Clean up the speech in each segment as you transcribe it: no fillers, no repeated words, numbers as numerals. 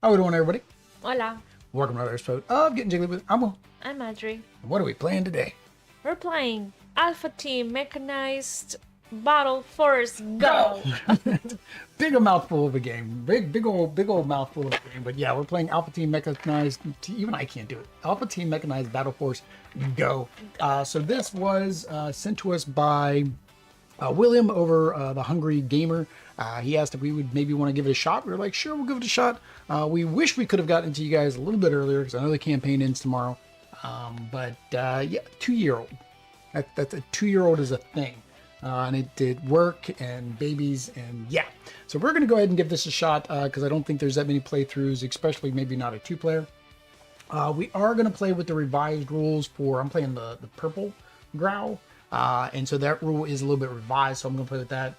How we doing, everybody? Hola, Welcome to another episode of Getting Jiggly with Will. I'm Audrey. And what are we playing today? We're playing Alpha Team Mechanized Battle Force Go! Big a mouthful of a game. Big old mouthful of a game. But yeah, we're playing Alpha Team Mechanized. Even I can't do it. Alpha Team Mechanized Battle Force Go. So this was sent to us by William over the Hungry Gamer. He asked if we would maybe want to give it a shot. We were like, sure, we'll give it a shot. We wish we could have gotten to you guys a little bit earlier because I know the campaign ends tomorrow. But yeah, 2-year-old. That's a 2-year-old is a thing. And it did work and babies and yeah. So we're going to go ahead and give this a shot because I don't think there's that many playthroughs, especially maybe not a 2-player. We are going to play with the revised rules for, I'm playing the purple growl. And so that rule is a little bit revised, so I'm going to play with that.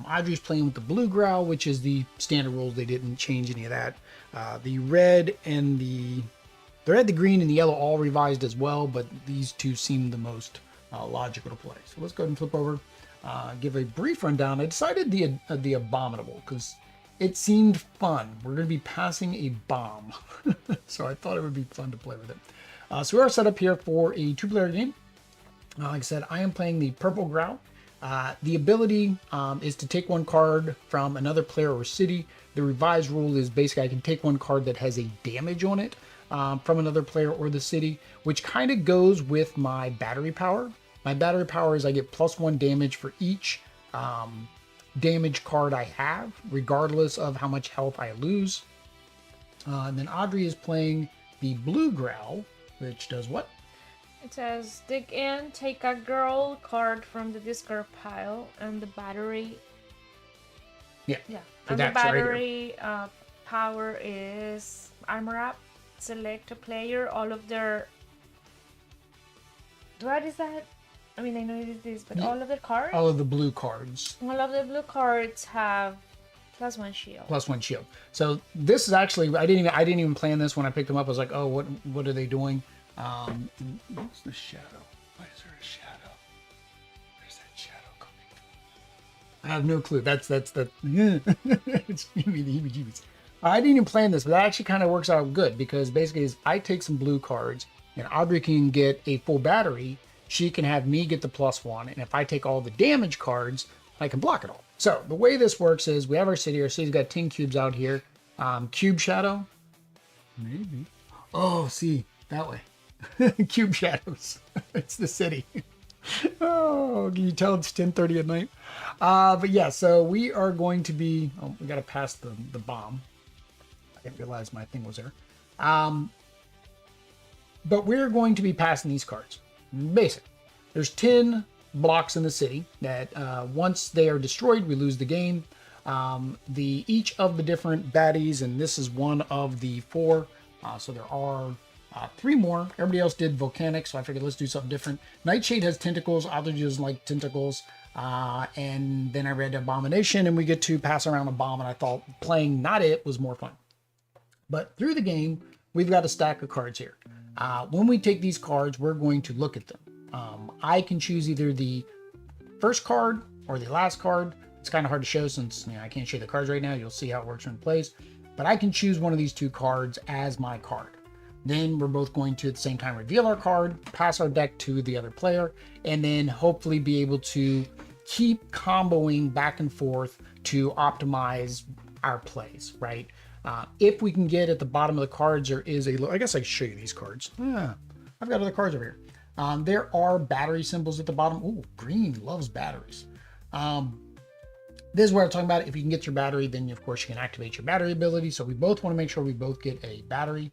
Audrey's playing with the blue growl, which is the standard rules. They didn't change any of that. The red and the green and the yellow all revised as well, but these two seem the most logical to play. So let's go ahead and flip over, give a brief rundown. I decided the abominable because it seemed fun. We're going to be passing a bomb, so I thought it would be fun to play with it. So we are set up here for a 2-player game. Like I said, I am playing the purple growl. The ability is to take one card from another player or city. The revised rule is basically I can take one card that has a damage on it from another player or the city, which kind of goes with my battery power. My battery power is I get +1 damage for each damage card I have, regardless of how much health I lose. And then Audrey is playing the blue growl, which does what? It says, dig in, take a girl card from the discard pile, and the battery... Yeah. And the battery power is armor up. Select a player, all of their... What is that? I mean, I know it is this, but all of their cards? All of the blue cards. All of the blue cards have +1 shield. +1 shield. So this is actually, I didn't even plan this when I picked them up. I was like, oh, what are they doing? What's the shadow? Why is there a shadow? Where's that shadow coming from? I have no clue. That's the it's giving me the heebie-jeebies. I didn't even plan this, but that actually kind of works out good because basically is I take some blue cards and Audrey can get a full battery. She can have me get the +1, and if I take all the damage cards, I can block it all. So the way this works is we have our city. Our city's got 10 cubes out here. Cube shadow, maybe. Oh, see that way. Cube shadows. It's the city. Oh, can you tell it's 10:30 at night? But yeah, so we are going to be. Oh, we got to pass the bomb. I didn't realize my thing was there. But we're going to be passing these cards. Basic. There's 10 blocks in the city that once they are destroyed, we lose the game. Each of the different baddies, and this is one of the 4. So there are 3 more. Everybody else did volcanic, so I figured let's do something different. Nightshade has tentacles. Others doesn't like tentacles. And then I read Abomination, and we get to pass around a bomb, and I thought playing not it was more fun. But through the game, we've got a stack of cards here. When we take these cards, we're going to look at them. I can choose either the first card or the last card. It's kind of hard to show since I can't show the cards right now. You'll see how it works when it plays. But I can choose one of these 2 cards as my card. Then we're both going to at the same time reveal our card, pass our deck to the other player, and then hopefully be able to keep comboing back and forth to optimize our plays, right? If we can get at the bottom of the cards, there is I guess I can show you these cards. Yeah, I've got other cards over here. There are battery symbols at the bottom. Ooh, green loves batteries. This is where I'm talking about. If you can get your battery, then of course you can activate your battery ability. So we both want to make sure we both get a battery.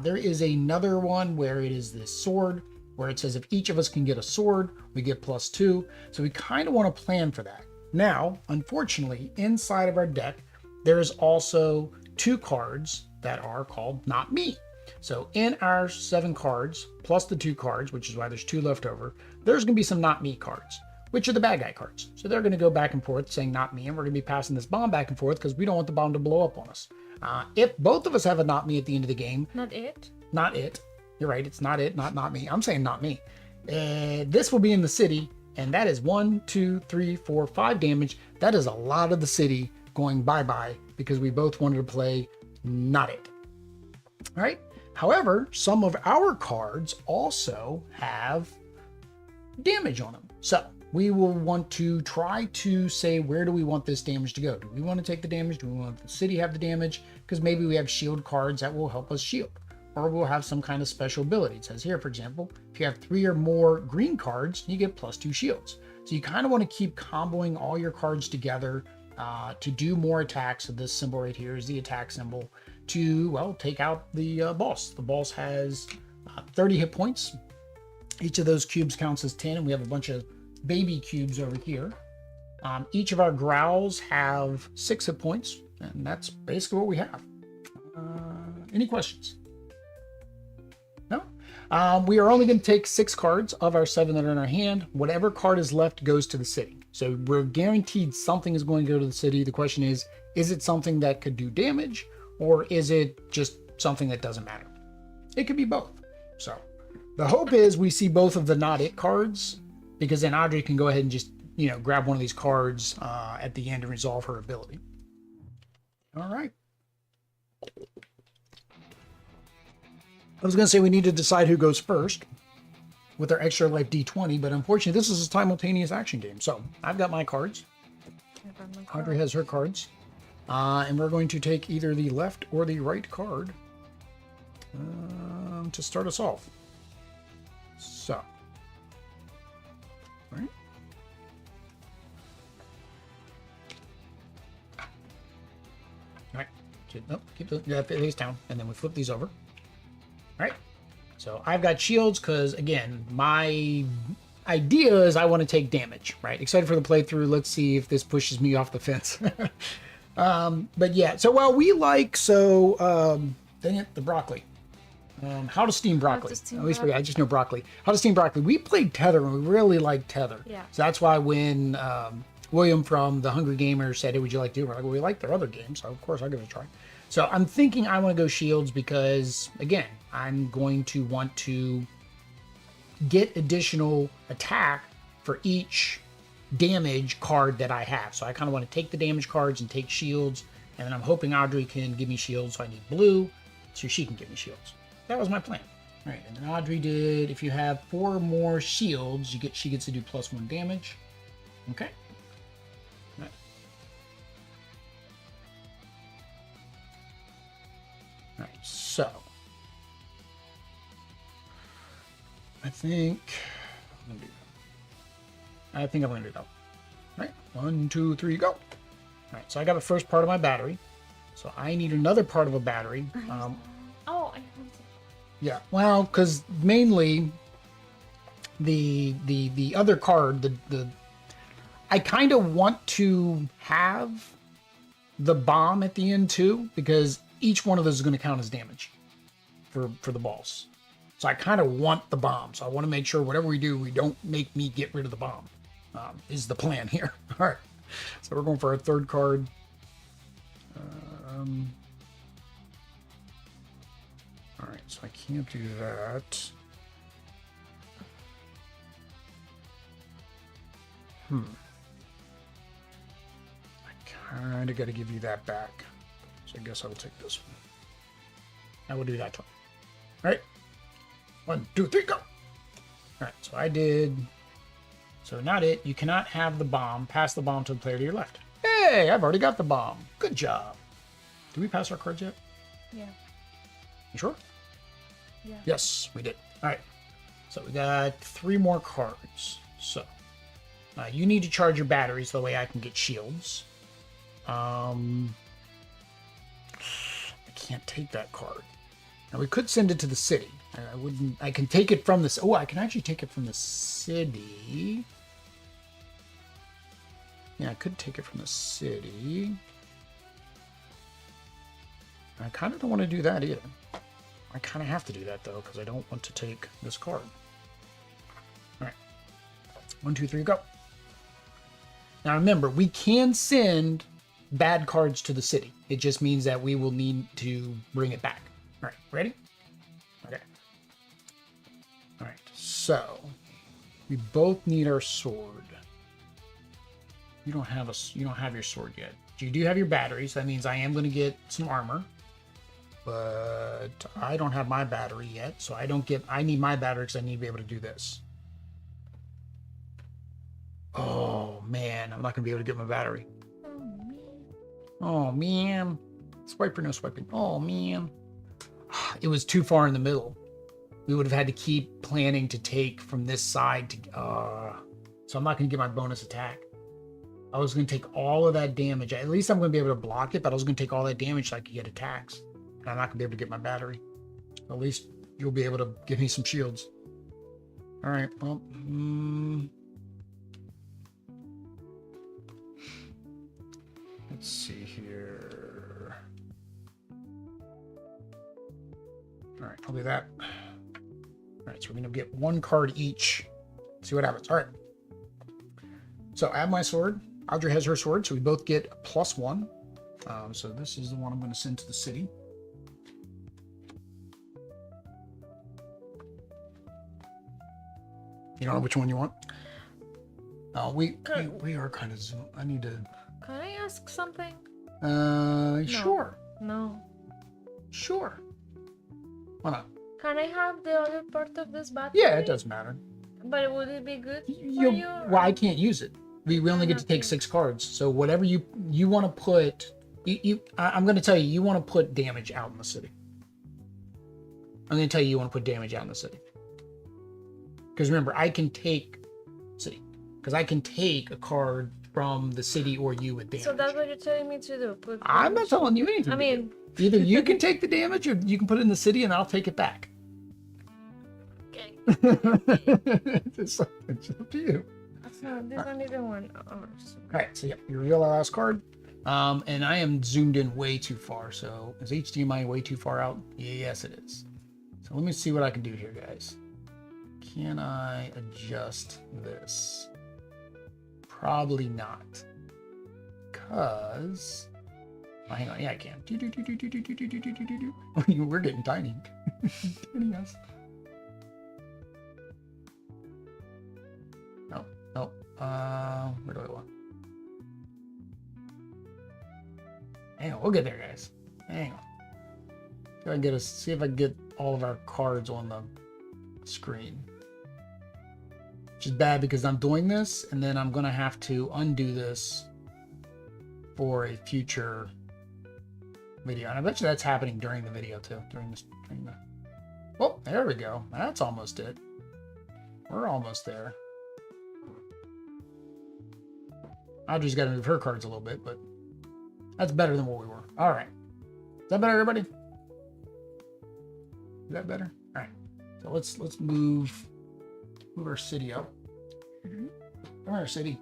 There is another one where it is this sword, where it says if each of us can get a sword, we get +2. So we kind of want to plan for that. Now, unfortunately, inside of our deck, there is also 2 cards that are called Not Me. So in our 7 cards, plus the 2 cards, which is why there's 2 left over, there's going to be some Not Me cards, which are the bad guy cards. So they're going to go back and forth saying Not Me, and we're going to be passing this bomb back and forth because we don't want the bomb to blow up on us. If both of us have a Not Me at the end of the game... Not it. Not it. You're right, it's not it, not me. I'm saying not me. This will be in the city, and that is 1, 2, 3, 4, 5 damage. That is a lot of the city going bye-bye because we both wanted to play not it. All right. However, some of our cards also have damage on them. So we will want to try to say, where do we want this damage to go? Do we want to take the damage? Do we want the city to have the damage? Because maybe we have shield cards that will help us shield. Or we'll have some kind of special ability. It says here, for example, if you have 3 or more green cards, you get +2 shields. So you kind of want to keep comboing all your cards together to do more attacks. So this symbol right here is the attack symbol to, well, take out the boss. The boss has 30 hit points. Each of those cubes counts as 10, and we have a bunch of baby cubes over here. Each of our growls have 6 hit points, and that's basically what we have. Any questions? No? We are only going to take 6 cards of our 7 that are in our hand. Whatever card is left goes to the city. So we're guaranteed something is going to go to the city. The question is it something that could do damage, or is it just something that doesn't matter? It could be both. So the hope is we see both of the not it cards, because then Audrey can go ahead and just, grab one of these cards at the end and resolve her ability. All right. I was going to say we need to decide who goes first with our extra life D20, but unfortunately this is a simultaneous action game. So I've got my cards. Audrey has her cards. And we're going to take either the left or the right card to start us off. So, all right. All right. Keep the face down, and then we flip these over. All right. So I've got shields because, again, my idea is I want to take damage, right? Excited for the playthrough. Let's see if this pushes me off the fence. But yeah, so dang it, the broccoli. How to steam broccoli. I just know broccoli. How to steam broccoli. We played Tether and we really liked Tether. Yeah. So that's why when William from the Hungry Gamer said, hey, would you like to do it? We're like, well, we like their other games, so of course I'll give it a try. So I'm thinking I want to go shields because, again, I'm going to want to get additional attack for each damage card that I have. So I kind of want to take the damage cards and take shields, and then I'm hoping Audrey can give me shields, so I need blue so she can give me shields. That was my plan. All right, and then Audrey did, if you have 4 more shields, she gets to do +1 damage. Okay. All right. All right, so I think I'm going to do that. All right, 1, 2, 3, go. All right, so I got the first part of my battery. So I need another part of a battery. Yeah, well, because mainly the other card, I kind of want to have the bomb at the end too, because each one of those is going to count as damage for the boss. So I kind of want the bomb. So I want to make sure whatever we do, we don't make me get rid of the bomb. Is the plan here. All right. So we're going for our third card. All right. So I can't do that. I kind of got to give you that back. So I guess I will take this one. I will do that one. All right. 1, 2, 3, go. All right. So I did. So not it. You cannot have the bomb. Pass the bomb to the player to your left. Hey, I've already got the bomb. Good job. Did we pass our cards yet? Yeah. You sure? Yeah. Yes, we did. All right. So we got 3 more cards. So you need to charge your batteries so the way I can get shields. I can't take that card. Now we could send it to the city. I wouldn't. I can take it from this. Oh, I can actually take it from the city. Yeah, I could take it from the city. I kind of don't want to do that either. I kind of have to do that though, because I don't want to take this card. All right. 1, 2, 3, go. Now remember, we can send bad cards to the city. It just means that we will need to bring it back. All right, ready? Okay. All right, so we both need our sword. You don't have your sword yet. You do have your batteries. That means I am going to get some armor. but I don't have my battery yet, so I need my battery because I need to be able to do this. Oh man, I'm not gonna be able to get my battery. Oh man. Swipe or no swiping. Oh man. It was too far in the middle. We would have had to keep planning to take from this side to so I'm not gonna get my bonus attack. I was gonna take all of that damage. At least I'm gonna be able to block it, but I was gonna take all that damage so I could get attacks. And I'm not gonna be able to get my battery. At least you'll be able to give me some shields. Alright, well, let's see here. Alright, I'll do that. Alright, so we're gonna get one card each. See what happens. Alright. So I have my sword. Audrey has her sword, so we both get +1. So this is the one I'm going to send to the city. You don't know which one you want? We are kind of zoom. I need to. Can I ask something? Sure. No. Sure. Why not? Can I have the other part of this battle? Yeah, it doesn't matter. But would it be good for you? Well, I can't use it. We only get to take 6 cards. So whatever you want to put, I'm going to tell you, you want to put damage out in the city. I'm going to tell you want to put damage out in the city. Because remember, I can take city. Because I can take a card from the city or you with damage. So that's what you're telling me to do. I'm not telling you anything. I mean, either you can take the damage or you can put it in the city and I'll take it back. Okay. It's up to you. So this one is the one. All right, so yep, you reveal our last card. And I am zoomed in way too far. So is HDMI way too far out? Yes, it is. So let me see what I can do here, guys. Can I adjust this? Probably not. Because... Oh, hang on. Yeah, I can. We're getting tiny. Tiny us. No. No. Where do I want? Hang on. We'll get there, guys. Hang on. See if I can get all of our cards on the screen. Which is bad because I'm doing this and then I'm going to have to undo this for a future video. And I bet you that's happening during the video too. Oh, there we go. That's almost it. We're almost there. Audrey's got to move her cards a little bit, but that's better than what we were. All right. Is that better, everybody? Is that better? All right. So let's move our city up. Come here, city.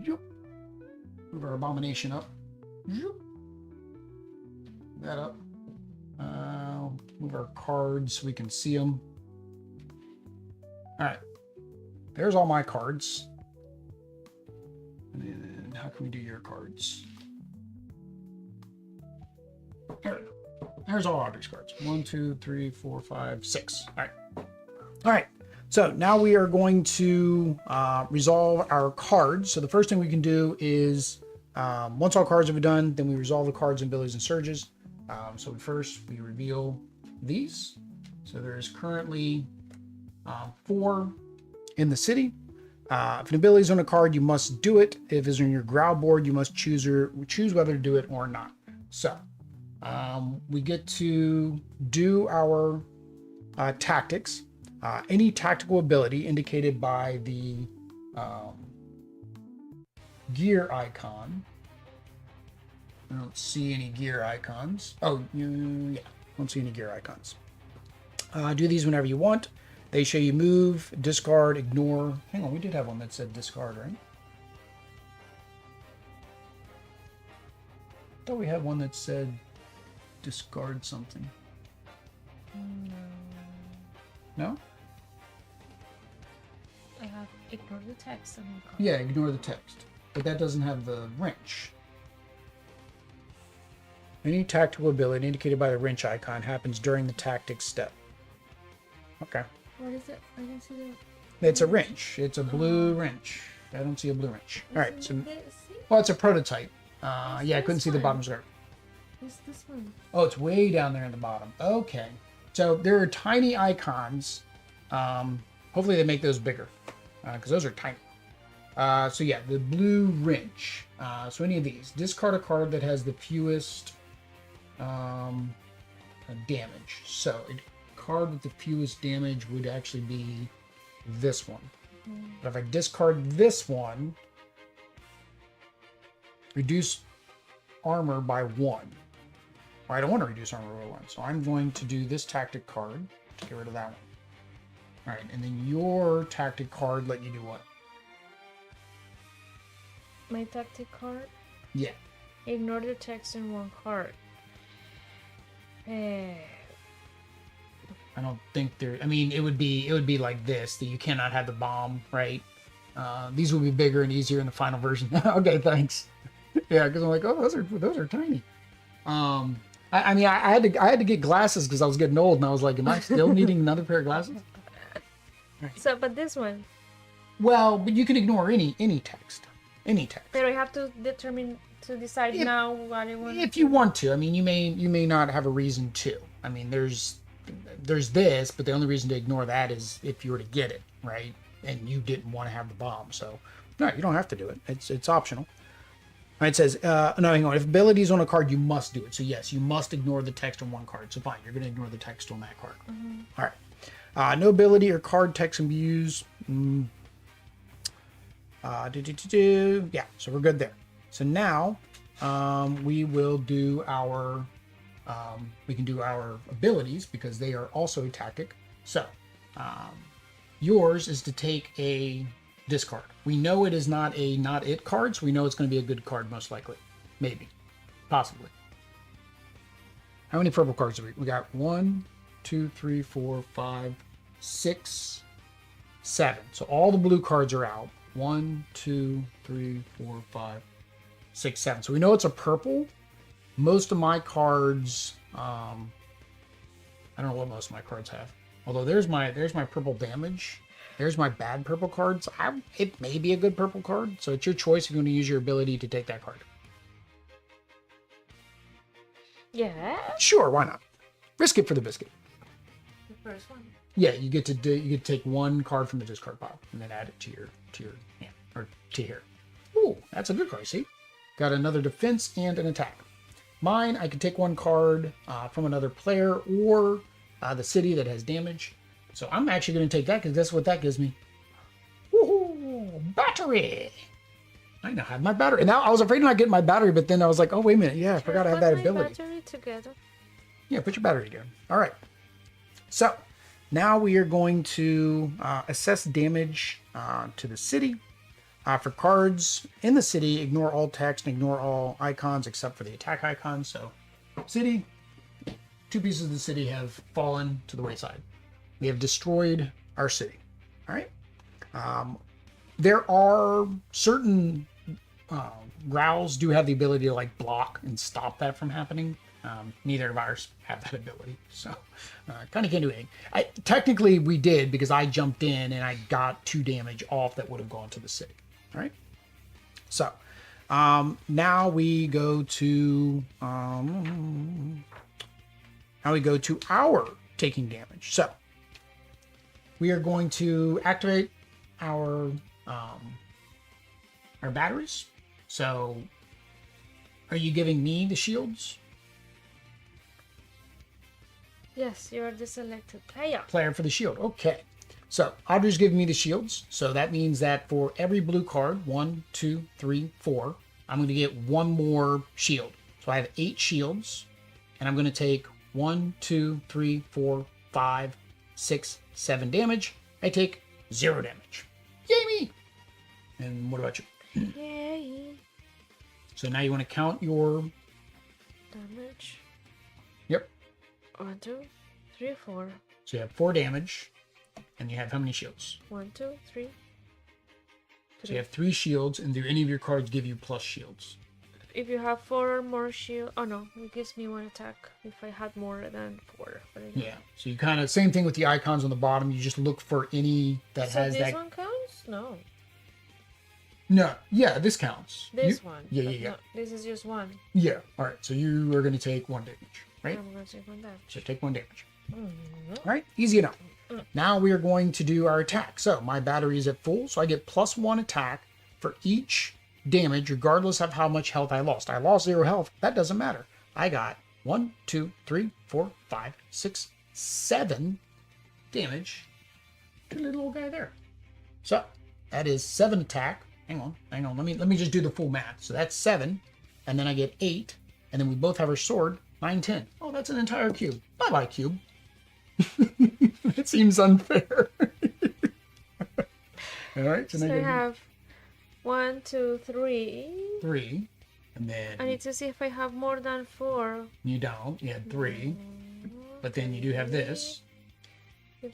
Move our abomination up. That up. Move our cards so we can see them. All right. There's all my cards. And then how can we do your cards? There. There's all Audrey's cards. 1, 2, 3, 4, 5, 6. All right. All right. So now we are going to resolve our cards. So the first thing we can do is once all cards are done, then we resolve the cards and abilities and surges. So first we reveal these. So there is currently 4 in the city. If an ability is on a card, you must do it. If it's on your growl board, you must choose whether to do it or not. So we get to do our tactics. Any tactical ability indicated by the gear icon. I don't see any gear icons. Oh, yeah, don't see any gear icons. Do these whenever you want. They show you move, discard, ignore. Hang on, we did have one that said discard, right? I thought we had one that said discard something. No? I have ignore the text. Yeah, ignore the text. But that doesn't have the wrench. Any tactical ability indicated by the wrench icon happens during the tactics step. Okay. What is it? I didn't see that. It's a wrench. It's a blue wrench. I don't see a blue wrench. All right. So, well, it's a prototype. Yeah, I couldn't see the bottom skirt. It's this one. Oh, it's way down there in the bottom. Okay. So there are tiny icons. Hopefully they make those bigger because those are tiny. So yeah, the blue wrench. So any of these. Discard a card that has the fewest damage. So a card with the fewest damage would actually be this one. But if I discard this one, reduce armor by 1. Well, I don't want to reduce armor by 1, so I'm going to do this tactic card to get rid of that one. All right, and then your tactic card let you do what? My tactic card? Yeah. Ignore the text in one card. I don't think there. I mean, it would be like this, that you cannot have the bomb, right? These will be bigger and easier in the final version. Okay, thanks. Yeah, because I'm like, oh, those are tiny. I mean, I had to get glasses because I was getting old, and I was like, am I still needing another pair of glasses? Right. So, but this one. Well, but you can ignore any text, But I have to decide now what I want. If you want to. I mean, you may not have a reason to. I mean, there's this, but the only reason to ignore that is if you were to get it, right? And you didn't want to have the bomb. So, no, you don't have to do it. It's optional. All right, it says, no, hang on. If ability is on a card, you must do it. So, yes, you must ignore the text on one card. So, fine, you're going to ignore the text on that card. Mm-hmm. All right. No ability or card text can be used. Yeah, so we're good there. So now we will do our we can do our abilities because they are also a tactic. So yours is to take a discard. We know it is not a not it card, so we know it's going to be a good card most likely. Maybe. Possibly. How many purple cards do we got? 1, 2, 3, 4, 5, 6, 7. So all the blue cards are out. 1, 2, 3, 4, 5, 6, 7. So we know it's a purple. Most of my cards, I don't know what most of my cards have. Although there's my purple damage. There's my bad purple cards. It may be a good purple card. So it's your choice if you want to use your ability to take that card. Yeah. Sure, why not? Risk it for the biscuit. The first one. Yeah, you get to take one card from the discard pile and then add it to your hand or to here. Ooh, that's a good card. See, got another defense and an attack. Mine, I can take one card from another player or the city that has damage. So I'm actually going to take that because that's what that gives me. Woohoo! Battery. I now have my battery. And now I was afraid of not getting my battery, but then I was like, oh wait a minute, yeah, I forgot I have that ability. Battery together. Yeah, put your battery together. All right. So now we are going to assess damage to the city. For cards in the city, ignore all text and ignore all icons except for the attack icon. So, city, 2 pieces of the city have fallen to the wayside. We have destroyed our city. All right. There are certain growls do have the ability to like block and stop that from happening. Neither of ours have that ability, so kind of can't do anything. Technically, we did because I jumped in and I got 2 damage off that would have gone to the city. All right. So now we go to our taking damage. So we are going to activate our batteries. So are you giving me the shields? Yes, you're the selected player. Player for the shield. Okay. So Audrey's giving me the shields. So that means that for every blue card, 1, 2, 3, 4, I'm going to get 1 more shield. So I have 8 shields. And I'm going to take 1, 2, 3, 4, 5, 6, 7 damage. I take 0 damage. Yay me! And what about you? Yay. So now you want to count your Damage. Yep. 1, 2, 3, 4. So you have 4 damage. And you have how many shields? 1, 2, 3. So you have 3 shields, and do any of your cards give you plus shields? If you have 4 or more shield, oh no, it gives me 1 attack if I had more than 4. But yeah, so you kind of same thing with the icons on the bottom. You just look for any that has that. So this one counts? No. No, yeah, this counts. This one. Yeah, but yeah, yeah. No, this is just one. Yeah. All right. So you are going to take 1 damage, right? I'm gonna take one damage. So take 1 damage. Mm. All right. Easy enough. Now we are going to do our attack. So my battery is at full, so I get +1 attack for each damage, regardless of how much health I lost. I lost 0 health. That doesn't matter. I got 1, 2, 3, 4, 5, 6, 7 damage to the little guy there. So that is 7 attack. Hang on. Let me just do the full math. So that's 7, and then I get 8, and then we both have our sword. 9, 10. Oh, that's an entire cube. Bye-bye, cube. It seems unfair. All right. So I have 1, 2, 3. 3, and then I need to see if I have more than 4. you don't. You had 3, but then you do have this. If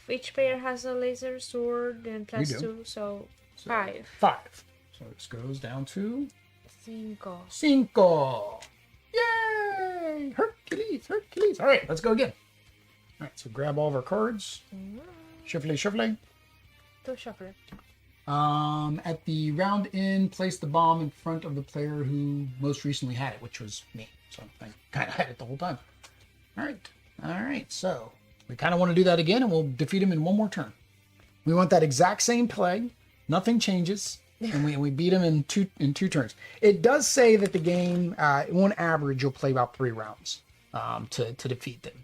each player has a laser sword, then We plus do. 2, so 5. 5. So this goes down to 5. 5. Yay! Hercules, Hercules. All right, let's go again. All right, so grab all of our cards. Shuffle, shuffle. To shuffle. At the round end, place the bomb in front of the player who most recently had it, which was me. So I kind of had it the whole time. All right. So we kind of want to do that again, and we'll defeat him in 1 more turn. We want that exact same play. Nothing changes, and we beat him in two turns. It does say that the game, on average, you'll play about 3 rounds to defeat them,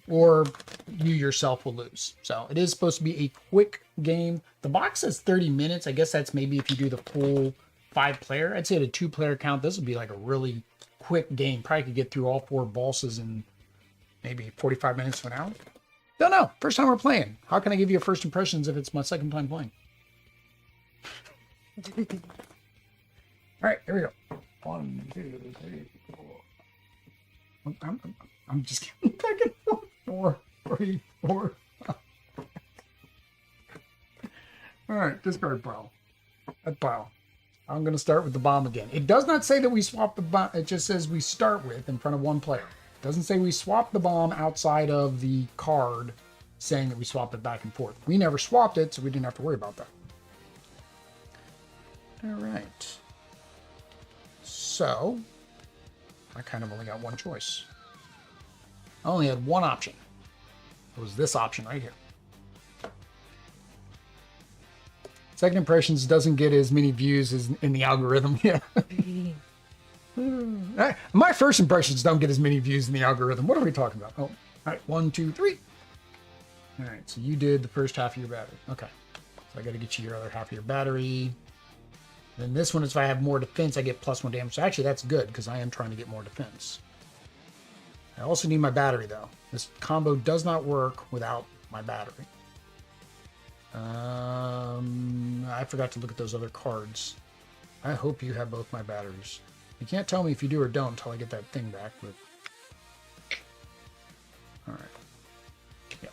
or you yourself will lose. So it is supposed to be a quick game. The box says 30 minutes. I guess that's maybe if you do the full 5-player. I'd say at a 2-player count, this would be like a really quick game. Probably could get through all 4 bosses in maybe 45 minutes to an hour. Don't know. First time we're playing. How can I give you first impressions if it's my second time playing? All right, here we go. 1, 2, 3, 4. I'm just kidding. Back and forth. 4, 3, 4. All right, discard pile. That pile. I'm going to start with the bomb again. It does not say that we swap the bomb. It just says we start with in front of 1 player. It doesn't say we swap the bomb outside of the card saying that we swap it back and forth. We never swapped it, so we didn't have to worry about that. All right. So, I kind of only got 1 choice. I only had 1 option. It was this option right here. Second Impressions doesn't get as many views as in the algorithm. Yeah. My first impressions don't get as many views in the algorithm. What are we talking about? Oh, all right. 1, 2, 3. All right. So you did the first half of your battery. Okay. So I got to get you your other half of your battery. Then this one is if I have more defense, I get +1 damage. So actually that's good because I am trying to get more defense. I also need my battery though. This combo does not work without my battery. I forgot to look at those other cards. I hope you have both my batteries. You can't tell me if you do or don't until I get that thing back, but... Alright. Yeah.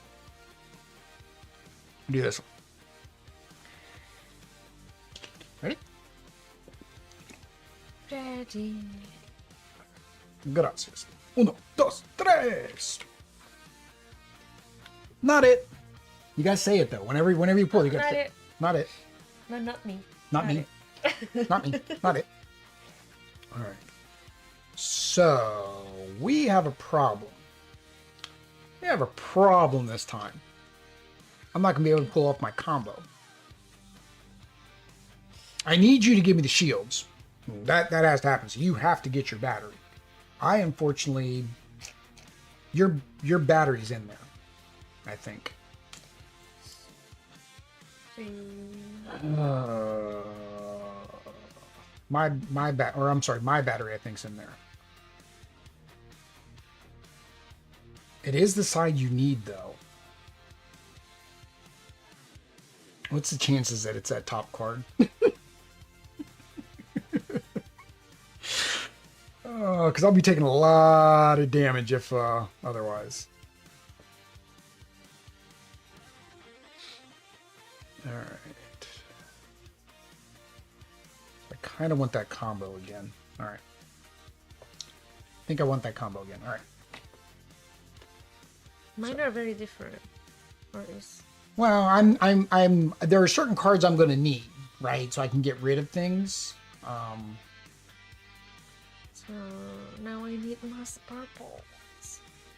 Do this one. Ready? Ready. Gracias. 1, 2, 3. Not it. You guys say it though. Whenever you pull, you gotta Not say it. Not it. No, not me. Not me. Not me. Not it. All right. So we have a problem. We have a problem this time. I'm not gonna be able to pull off my combo. I need you to give me the shields. That has to happen. So you have to get your battery. I unfortunately, your battery's in there. I think. My battery I think's in there. It is the side you need though. What's the chances that it's that top card? Because I'll be taking a lot of damage if otherwise. All right. I kind of want that combo again. All right. I think I want that combo again. All right. Mine are very different. Or is... Well, there are certain cards I'm going to need. right? So I can get rid of things. So now I need más purples.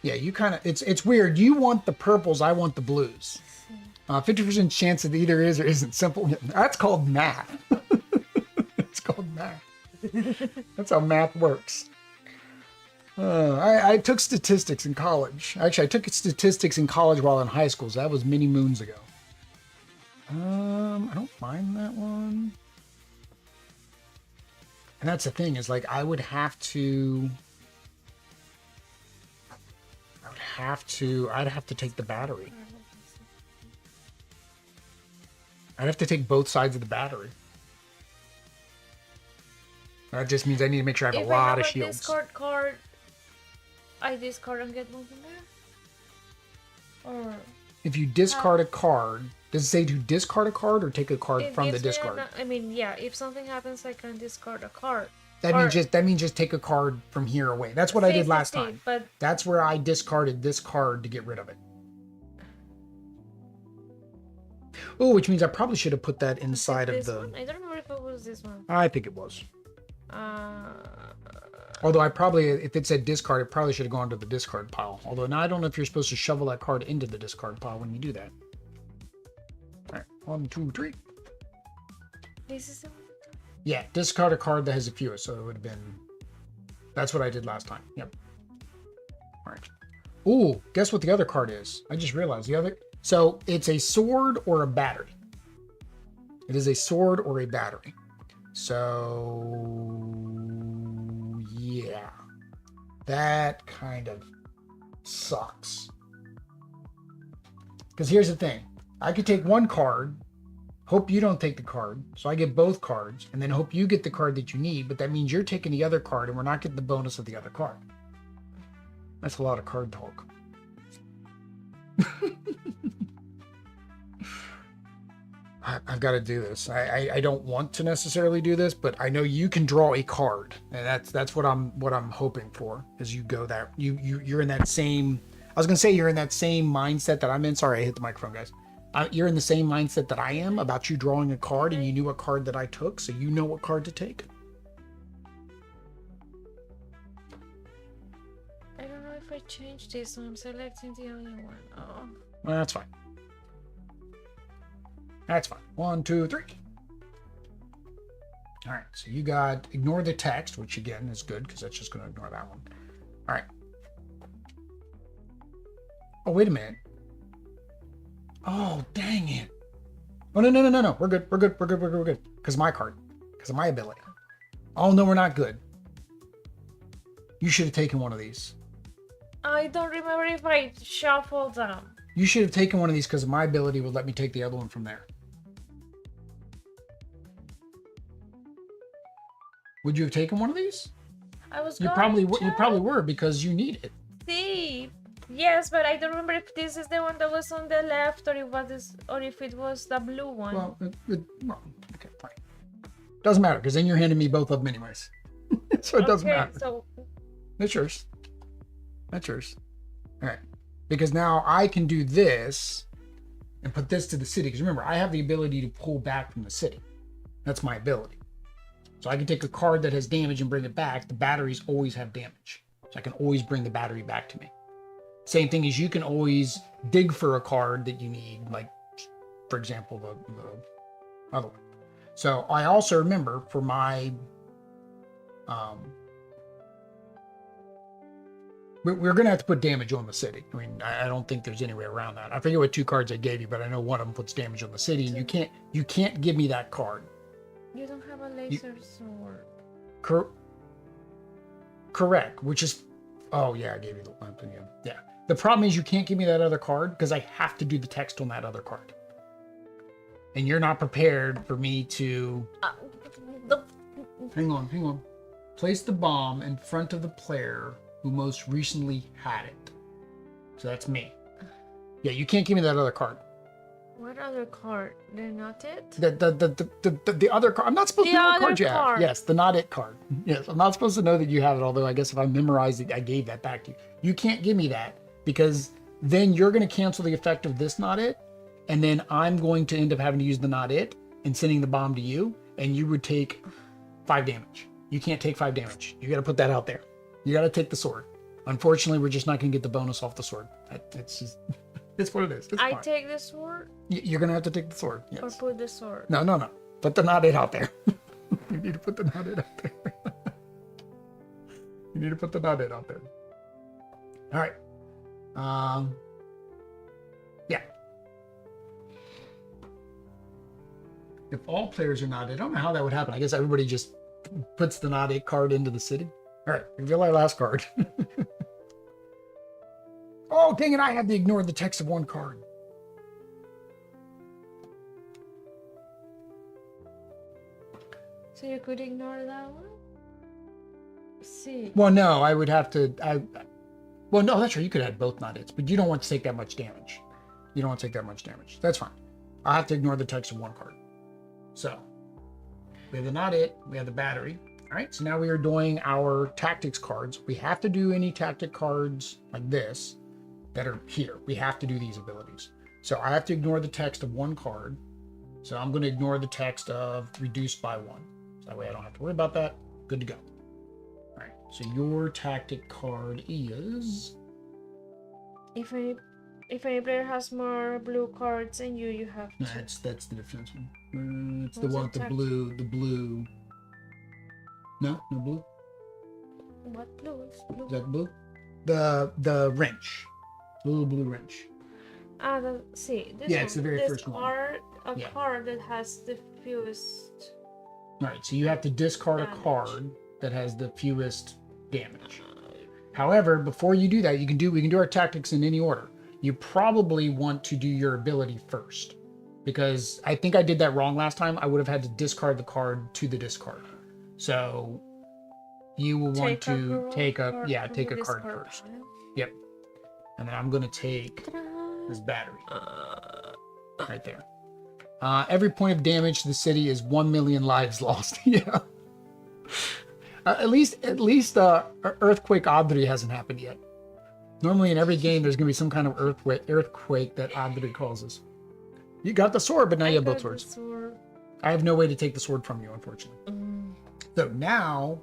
Yeah, you kind of, it's weird. You want the purples, I want the blues. 50% chance that either is or isn't simple. That's called math. It's called math. That's how math works. I took statistics in college. Actually, I took statistics in college while in high school, so that was many moons ago. I don't mind that one. And that's the thing, is like I'd have to take the battery. I'd have to take both sides of the battery. That just means I need to make sure I have a lot of shields. If I have a discard card, I discard and get one from there? Or if you discard a card, does it say to discard a card or take a card from the discard? I mean, yeah, if something happens, I can discard a card. That means just take a card from here away. That's what I did last time. But that's where I discarded this card to get rid of it. Oh, which means I probably should have put that inside of the... one? I don't remember if it was this one. I think it was. Although if it said discard, it probably should have gone to the discard pile. Although now I don't know if you're supposed to shovel that card into the discard pile when you do that. All right, 1, 2, 3. This is the one? Yeah, discard a card that has the fewest, so it would have been... That's what I did last time. Yep. All right. Ooh, guess what the other card is? I just realized the other... So it's a sword or a battery. It is a sword or a battery. So... yeah. That kind of sucks. Because here's the thing. I could take one card, hope you don't take the card, so I get both cards, and then hope you get the card that you need, but that means you're taking the other card and we're not getting the bonus of the other card. That's a lot of card talk. I've got to do this. I don't want to necessarily do this, but I know you can draw a card, and that's what I'm hoping for. Is you go that you're in that same. I was gonna say you're in that same mindset that I'm in. Sorry, I hit the microphone, guys. You're in the same mindset that I am about you drawing a card, and you knew what card that I took, so you know what card to take. I don't know if I changed this, so I'm selecting the other one. Oh. Well, that's fine. That's fine. 1, 2, 3. All right, so you got ignore the text, which again is good because that's just going to ignore that one. All right. Oh, wait a minute. Oh, dang it. Oh, no. We're good. We're good. Because of my card. Because of my ability. Oh, no, we're not good. You should have taken one of these. I don't remember if I shuffled them. You should have taken one of these because my ability would let me take the other one from there. Would you have taken one of these? I was. You probably were because you need it. See, yes, but I don't remember if this is the one that was on the left, or if it was the blue one. Well, okay, fine. Doesn't matter because then you're handing me both of them anyways, so it doesn't matter. So that's yours. That's yours. All right, because now I can do this and put this to the city. Because remember, I have the ability to pull back from the city. That's my ability. So I can take a card that has damage and bring it back. The batteries always have damage. So I can always bring the battery back to me. Same thing as you can always dig for a card that you need, like, for example, the other one. So I also remember for my... we're going to have to put damage on the city. I mean, I don't think there's any way around that. I forget what 2 cards I gave you, but I know one of them puts damage on the city, and you can't give me that card. You don't have a laser sword. Correct, which is... Oh, yeah, I gave you the one thing. Yeah. The problem is you can't give me that other card because I have to do the text on that other card. And you're not prepared for me to... Hang on. Place the bomb in front of the player who most recently had it. So that's me. Yeah, you can't give me that other card. What other card? The not it? The other card. I'm not supposed to know what card you have. Yes, the not it card. Yes, I'm not supposed to know that you have it, although I guess if I memorized it, I gave that back to you. You can't give me that because then you're going to cancel the effect of this not it, and then I'm going to end up having to use the not it, and sending the bomb to you, and you would take 5 damage. You can't take 5 damage. You got to put that out there. You got to take the sword. Unfortunately, we're just not going to get the bonus off the sword. It's just, it's what it is. It's I fine. take the sword? You're going to have to take the sword. Yes. Or put the sword? No. Put the not it out there. You need to put the not it out there. You need to put the not it out there. All right. Yeah. If all players are not it, I don't know how that would happen. I guess everybody just puts the not it card into the city. All right, reveal our last card. Oh, dang it, I had to ignore the text of one card. So you could ignore that one? See. Well, no, I would have to. Well, no, that's right. You could add both not its, but you don't want to take that much damage. You don't want to take that much damage. That's fine. I'll have to ignore the text of one card. So, we have the not it. We have the battery. All right, so now we are doing our tactics cards. We have to do any tactic cards like this that are here. We have to do these abilities. So I have to ignore the text of one card. So I'm going to ignore the text of reduced by 1. So that way I don't have to worry about that. Good to go. All right, so your tactic card is... If any player has more blue cards than you have No, to. that's the defense one. It's the What's one the with the blue. No blue. What blue? Is blue? Is that blue? The wrench. The little blue wrench. See. This Yeah, one. it's the very This first one. Are a Yeah. card that has the fewest. All right, so you have to discard Damage. a card that has the fewest damage. However, before you do that, we can do our tactics in any order. You probably want to do your ability first, because I think I did that wrong last time. I would have had to discard the card to the discard. So you will want to take a card first. Yep. And then I'm going to take this battery right there. Every point of damage to the city is 1 million lives lost. Yeah. At least earthquake Audrey hasn't happened yet. Normally in every game there's going to be some kind of earthquake that Audrey causes. You got the sword, but now you have both swords. I have no way to take the sword from you, unfortunately. So now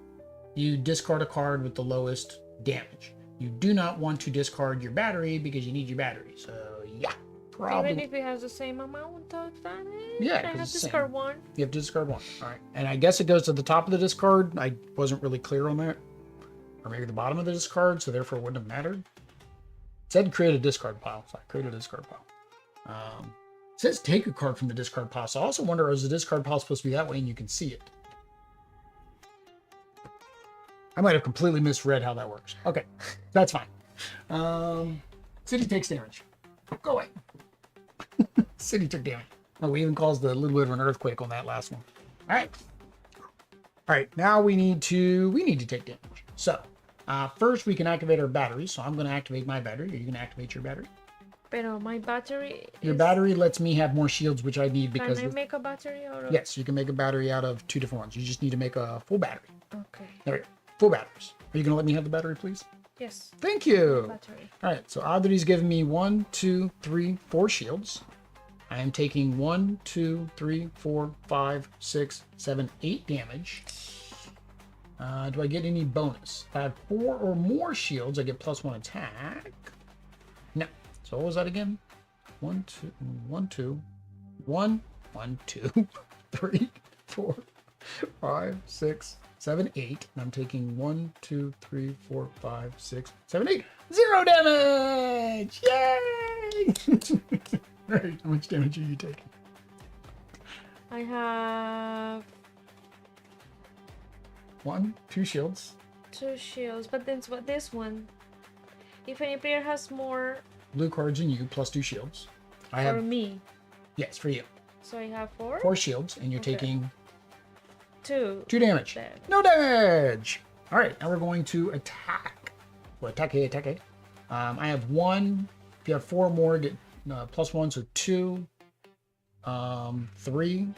you discard a card with the lowest damage. You do not want to discard your battery because you need your battery. So yeah, probably. Even if it has the same amount of damage? Yeah, I have to it's the discard same. one. You have to discard one. All right. And I guess it goes to the top of the discard. I wasn't really clear on that. Or maybe the bottom of the discard, so therefore it wouldn't have mattered. It said create a discard pile, so I created a discard pile. It says take a card from the discard pile, so I also wonder, is the discard pile supposed to be that way and you can see it? I might have completely misread how that works. Okay, that's fine. City takes damage. Go away. City took damage. Oh, we even caused a little bit of an earthquake on that last one. All right. All right, now we need to take damage. So first we can activate our battery. So I'm going to activate my battery. Are you going to activate your battery? Pero my battery. Your battery lets me have more shields, which I need because. Can I make a battery out of? Yes, you can make a battery out of 2 different ones. You just need to make a full battery. Okay. There we go. Full batteries. Are you going to let me have the battery, please? Yes. Thank you. Battery. All right, so Audrey's giving me 1, 2, 3, 4 shields. I am taking 1, 2, 3, 4, 5, 6, 7, 8 damage. Do I get any bonus? If I have 4 or more shields, I get +1 attack. No. So what was that again? 1, 2, 1, 2, 1, 1, 2, 3, 4, 5, 6, 7, 8. And I'm taking 1, 2, 3, 4, 5, 6, 7, 8. 0 damage! Yay! Right, how much damage are you taking? I have 1, 2 shields. 2 shields, but then what this one? If any player has more Blue cards and you, +2 shields. I for have, me, yes, for you. so I have 4. 4 shields, and you're Okay. taking 2. 2 damage. There. No damage! All right, now we're going to attack. Well, attack. I have 1. If you have 4 more, get +1, so 2. 3.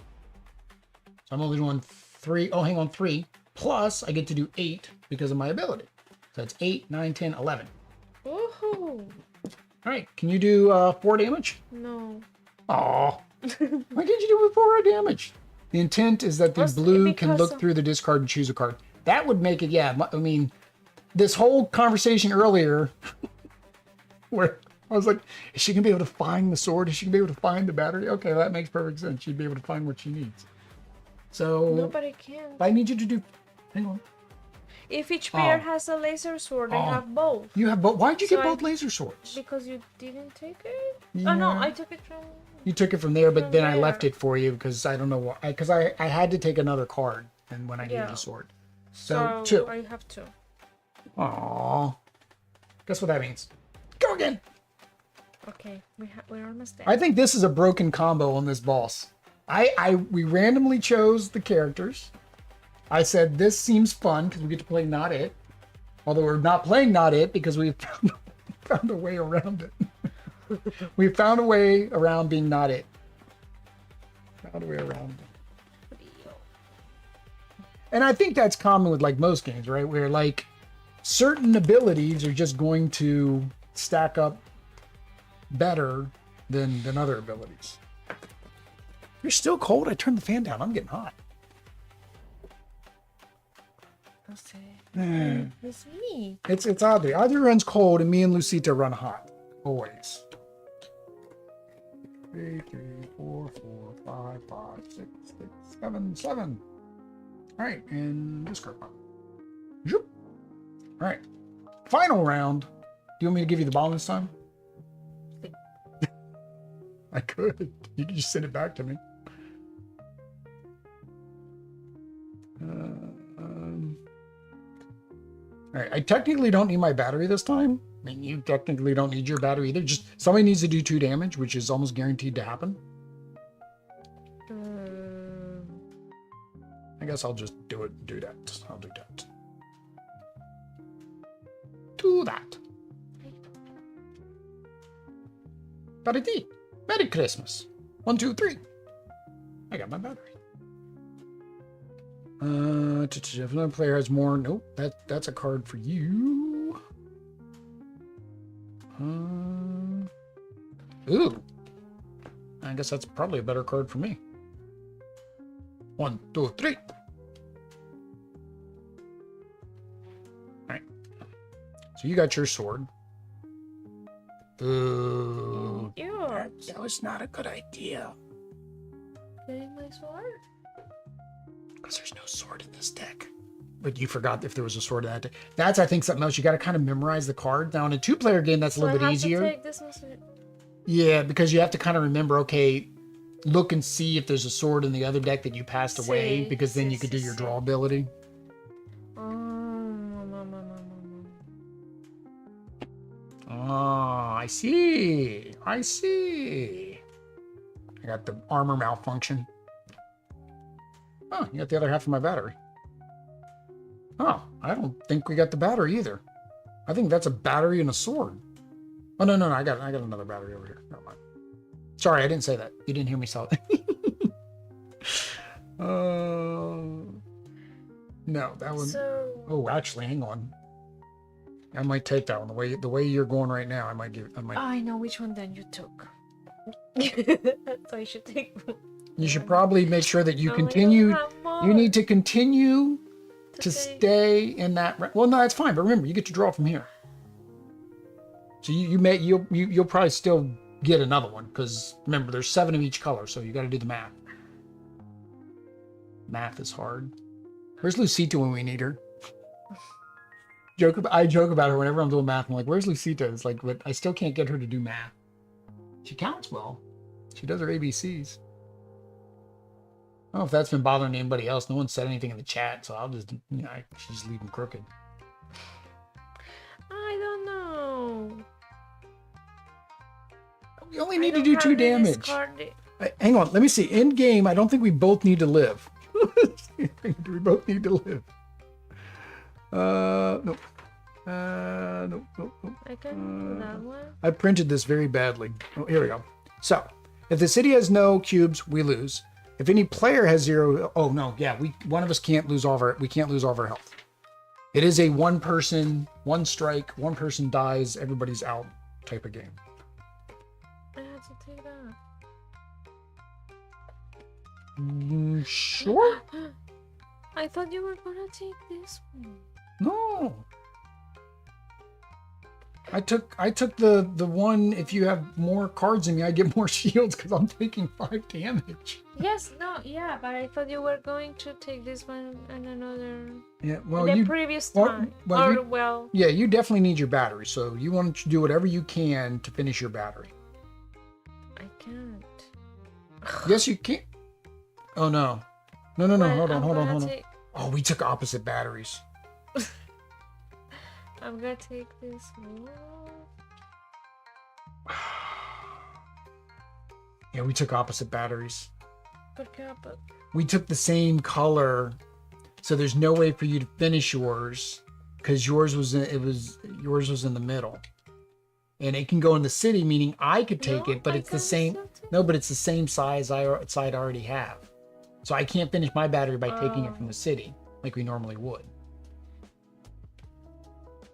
So I'm only doing 3. Oh, hang on, 3. Plus, I get to do 8 because of my ability. So that's 8, 9, 10, 11. Woohoo! All right, can you do 4 damage? No. Aw. Why can't you do it with 4 damage? The intent is that the blue can look through the discard and choose a card. That would make it, yeah. I mean, this whole conversation earlier, where I was like, is she gonna be able to find the sword? Is she gonna be able to find the battery? Okay, that makes perfect sense. She'd be able to find what she needs. So nobody can. I need you to do. Hang on. If each player has a laser sword, they have both. You have both. Why'd you get both laser swords? Because you didn't take it. Yeah. Oh no, I took it from. You took it from there, but then I left it for you because I don't know why. Because I had to take another card, and when I needed a sword, so 2. I have 2. Aww. Guess what that means? Go again. Okay, we're almost there. I think this is a broken combo on this boss. We randomly chose the characters. I said this seems fun because we get to play Not It. Although we're not playing Not It because we found a way around it. We found a way around being Not It. Found a way around it. And I think that's common with like most games, right? Where like certain abilities are just going to stack up better than other abilities. You're still cold? I turned the fan down. I'm getting hot. It's me. It's Audrey. Audrey runs cold and me and Lucita run hot. Always. 3, 3, 4, 4, 5, 5, 6, 6, 7, 7. Alright, and discard pop. Zoop. Alright. Final round. Do you want me to give you the ball this time? I could. You could just send it back to me. All right, I technically don't need my battery this time. I mean, you technically don't need your battery either. Just somebody needs to do 2 damage, which is almost guaranteed to happen. I guess I'll just do that. I'll do that. Do that. Parity. Merry Christmas. 1, 2, 3. I got my battery. If another player has more, nope. That's a card for you. Ooh. I guess that's probably a better card for me. 1, 2, 3. Alright. So you got your sword. Ooh. That was not a good idea. Getting my sword? Because there's no sword in this deck. But you forgot if there was a sword in that deck. That's, I think, something else. You got to kind of memorize the card. Now, in a 2-player game, that's a little bit easier. To take this one. Yeah, because you have to kind of remember, okay, look and see if there's a sword in the other deck that you passed away, because then you could do your draw ability. Oh, I see. I see. I got the armor malfunction. Oh, you got the other half of my battery. Oh, I don't think we got the battery either. I think that's a battery and a sword. Oh, no, I got another battery over here. Never mind. Sorry, I didn't say that. You didn't hear me say it. No, that one. Oh, actually, hang on. I might take that one. The way you're going right now, I might. I know which one then you took. So I should take. You should probably make sure that you continue. You need to continue to stay in that. Well, no, that's fine. But remember, you get to draw from here. So you'll probably still get another one because remember, there's 7 of each color, so you got to do the math. Math is hard. Where's Lucita when we need her? I joke about her whenever I'm doing math. I'm like, where's Lucita? It's like, but I still can't get her to do math. She counts well. She does her ABCs. I don't know if that's been bothering anybody else. No one said anything in the chat, so I'll just, I should just leave them crooked. I don't know. We only need to do 2 damage. Hang on, let me see. In game, I don't think we both need to live. We both need to live. Nope. Nope. I can do that one. I printed this very badly. Oh, here we go. So, if the city has no cubes, we lose. If any player has 0, oh no, yeah, one of us can't lose all of our health. It is a 1 person, 1 strike, 1 person dies, everybody's out type of game. I have to take that. Sure. I thought you were gonna take this one. No. I took the one. If you have more cards than me, I get more shields because I'm taking 5 damage. Yes, no, yeah, but I thought you were going to take this one and another. Yeah, well, The previous time. Yeah, you definitely need your battery, so you want to do whatever you can to finish your battery. I can't. Yes, you can. Oh no, no. Well, Hold on. Oh, we took opposite batteries. I'm gonna take this one. Yeah, we took opposite batteries. But We took the same color, so there's no way for you to finish yours because yours was in the middle, and it can go in the city, meaning I could take it, but it's the same. No, but it's the same size I already have, so I can't finish my battery by taking it from the city like we normally would.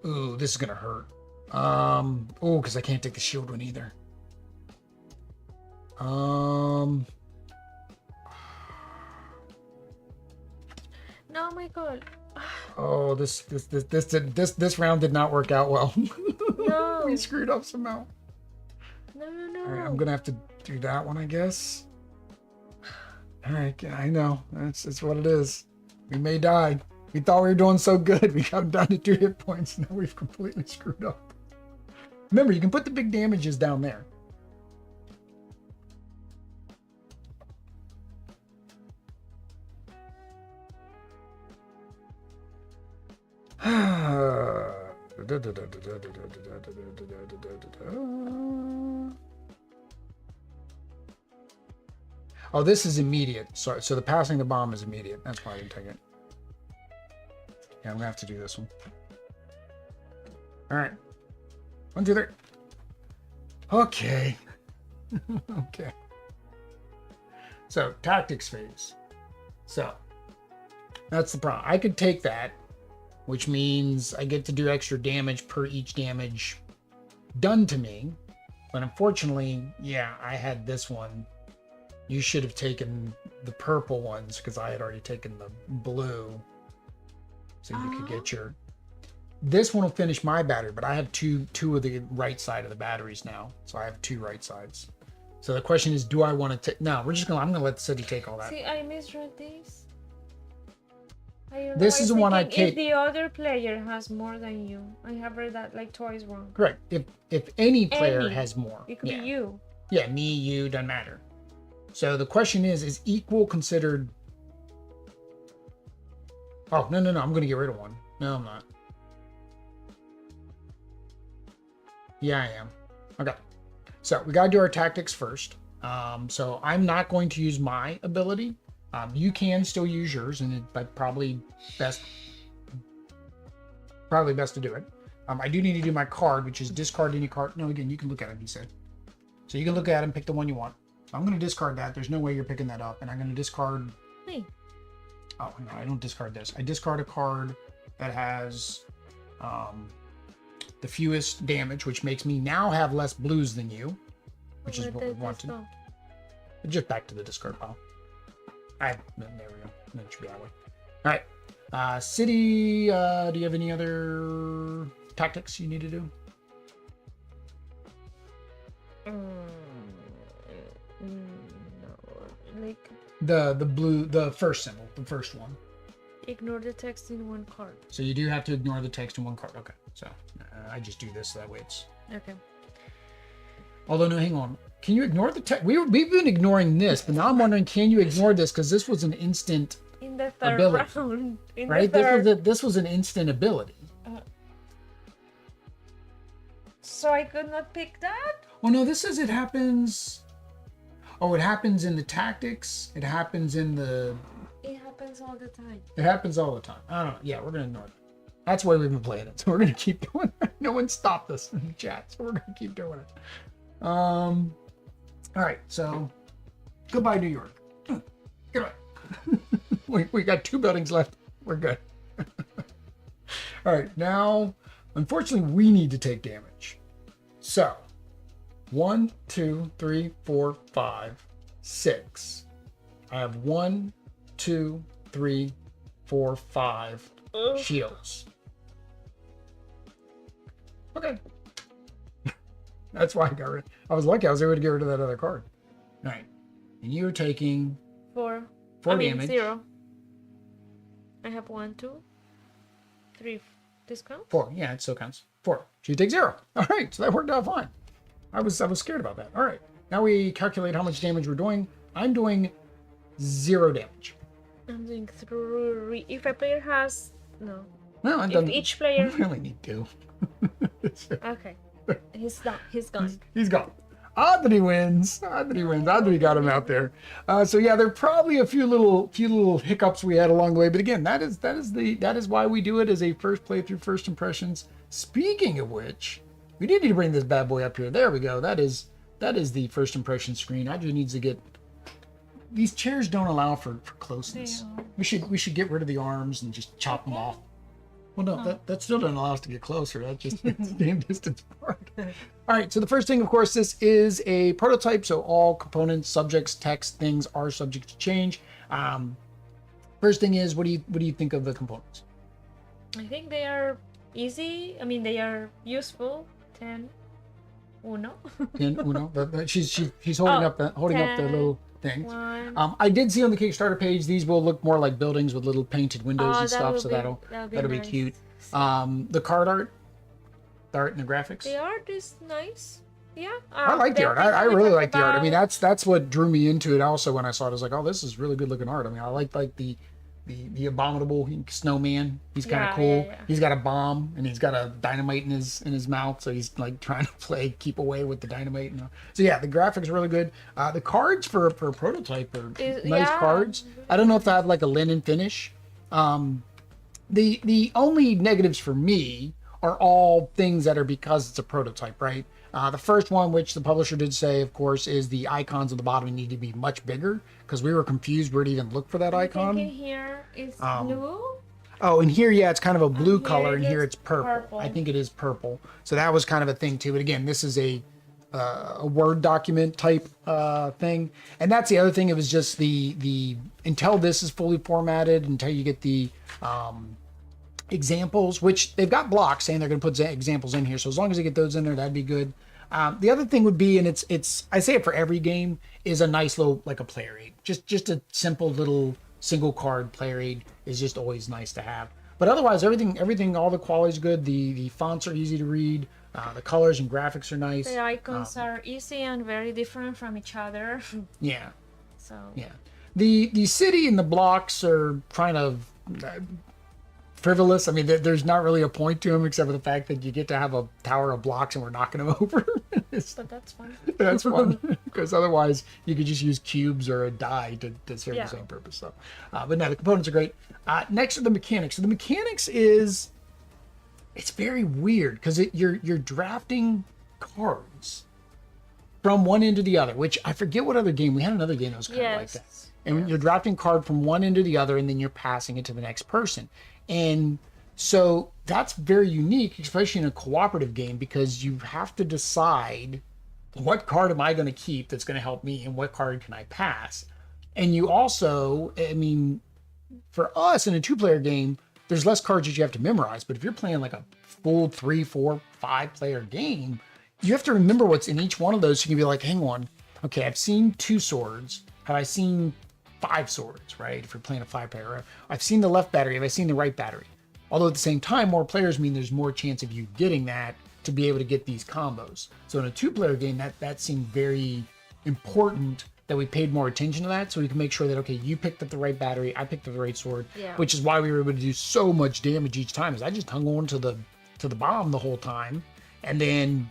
Ooh, this is gonna hurt. Oh, because I can't take the shield one either. No, my God. Oh, this round did not work out well. No. We screwed up somehow. No. All right, I'm gonna have to do that one, I guess. All right, I know. That's what it is. We may die. We thought we were doing so good. We got down to 2 hit points. Now we've completely screwed up. Remember, you can put the big damages down there. Oh, this is immediate. Sorry, so the passing the bomb is immediate. That's why I didn't take it. Yeah, I'm gonna have to do this one. All right. 1, 2, 3. Okay. Okay. So, tactics phase. So, that's the problem. I could take that, which means I get to do extra damage per each damage done to me. But unfortunately, yeah, I had this one. You should have taken the purple ones because I had already taken the blue. So you could get your... This one will finish my battery, but I have two of the right side of the batteries now. So I have 2 right sides. So the question is, do I want to take... No, I'm going to let the city take all that. See, I misread this. This is the one I take. If the other player has more than you. I have read that like twice wrong. Correct. If any player has more. It could be you. Yeah, me, you, doesn't matter. So the question is equal considered... Oh, no. I'm going to get rid of one. No, I'm not. Yeah, I am. Okay. So we got to do our tactics first. So I'm not going to use my ability. You can still use yours, but probably best to do it. I do need to do my card, which is discard any card. No, again, you can look at it, he said. So you can look at it and pick the one you want. So I'm going to discard that. There's no way you're picking that up. And I'm going to discard... Hey. Oh, no, I don't discard this. I discard a card that has the fewest damage, which makes me now have less blues than you, which is what we wanted. Just back to the discard pile. There we go. That should be that way. All right. City, do you have any other tactics you need to do? No. Like... The first symbol, the first one. Ignore the text in one card. So you do have to ignore the text in one card. Okay. So I just do this so that way it's... Okay. Although, no, hang on. Can you ignore the text? We've been ignoring this, but now I'm wondering, can you ignore this? Because this was an instant in the third ability, round. Right? This was an instant ability. So I could not pick that? Oh, no, this says it happens... Oh, it happens in the tactics. It happens in the... It happens all the time. It happens all the time. I don't know. Yeah, we're going to ignore it. That's why we've been playing it. So we're going to keep doing it. No one stopped us in the chat. So we're going to keep doing it. All right. So goodbye, New York. Goodbye. we got 2 buildings left. We're good. All right. Now, unfortunately, we need to take damage. So 1, 2, 3, 4, 5, 6. I have 1, 2, 3, 4, 5 shields. Okay. That's why I got rid. I was lucky I was able to get rid of that other card. All right. And you're taking 4. 4 damage. 0. I have 1, 2, 3. This counts? 4. Yeah, it still counts. 4. So you take 0. All right. So that worked out fine. I was scared about that. All right. Now we calculate how much damage we're doing. I'm doing 0 damage. I'm doing 3. If a player has no. No, I'm if done. each player. I only need 2. Okay. He's done. He's gone. He's gone. Odd that he wins. Odd that he wins. Odd that he got him out there. So yeah, there are probably a few little hiccups we had along the way. But again, that is why we do it as a first playthrough, first impressions. Speaking of which, we do need to bring this bad boy up here. There we go. That is the first impression screen. I just need to get. These chairs don't allow for closeness. We should get rid of the arms and just chop them off. Well, no, that still doesn't allow us to get closer. That's just it's game distance apart. All right, so the first thing, of course, this is a prototype, so all components, subjects, text, things are subject to change. First thing is, what do you think of the components? I think they are easy. I mean, they are useful. 10, 1. 10, uno. She's holding up the little things. 1. I did see on the Kickstarter page these will look more like buildings with little painted windows and stuff, so that'll be nice. cute. The card art, the art and the graphics. The art is nice. Yeah. I like the art. I really like the art. I mean, that's what drew me into it. Also, when I saw it, I was like, oh, this is really good looking art. I mean, I like the abominable snowman. He's kind of cool. Yeah. He's got a bomb and he's got a dynamite in his mouth, so he's like trying to keep away with the dynamite. So yeah, the graphics are really good. The cards for a prototype are nice cards. I don't know if they have like a linen finish. The only negatives for me are all things that are because it's a prototype, right? The first one, which the publisher did say, of course, is the icons at the bottom need to be much bigger because we were confused where to even look for that icon. I think here it's blue. Oh, and here, yeah, it's kind of a blue color, and it here is it's purple. purple. I think it is purple. So that was kind of a thing too. But again, this is a Word document type thing, and that's the other thing. It was just the until this is fully formatted, until you get the examples, which they've got blocks saying they're going to put examples in here. So as long as they get those in there, that'd be good. The other thing would be, and it's I say it for every game, is a nice little like a player aid. Just a simple little single card player aid is just always nice to have. But otherwise, everything, all the quality's good. The fonts are easy to read. The colors and graphics are nice. The icons are easy and very different from each other. Yeah. So yeah, the city and the blocks are kind of frivolous. I mean, there's not really a point to them except for the fact that you get to have a tower of blocks and we're knocking them over. But that's fun. That's fun because otherwise you could just use cubes or a die to serve the same purpose. So, but no, the components are great. Next are the mechanics. So the mechanics it's very weird because you're drafting cards from one end to the other, which I forget what other game. We had another game that was kind of like that. And you're drafting card from one end to the other, and then you're passing it to the next person. And so that's very unique, especially in a cooperative game, because you have to decide what card am I going to keep that's going to help me and what card can I pass. And you also, I mean, for us in a 2-player game, there's less cards that you have to memorize. But if you're playing like a full 3, 4, 5-player game, you have to remember what's in each one of those. So you can be like, hang on, okay, I've seen 2 swords. Have I seen 5 swords, right? If you're playing a 5-player, I've seen the left battery. Have I seen the right battery? Although at the same time, more players mean there's more chance of you getting that to be able to get these combos. So in a 2-player game, that seemed very important that we paid more attention to that, so we can make sure that, okay, you picked up the right battery, I picked up the right sword, which is why we were able to do so much damage each time. Is I just hung on to the bomb the whole time, and then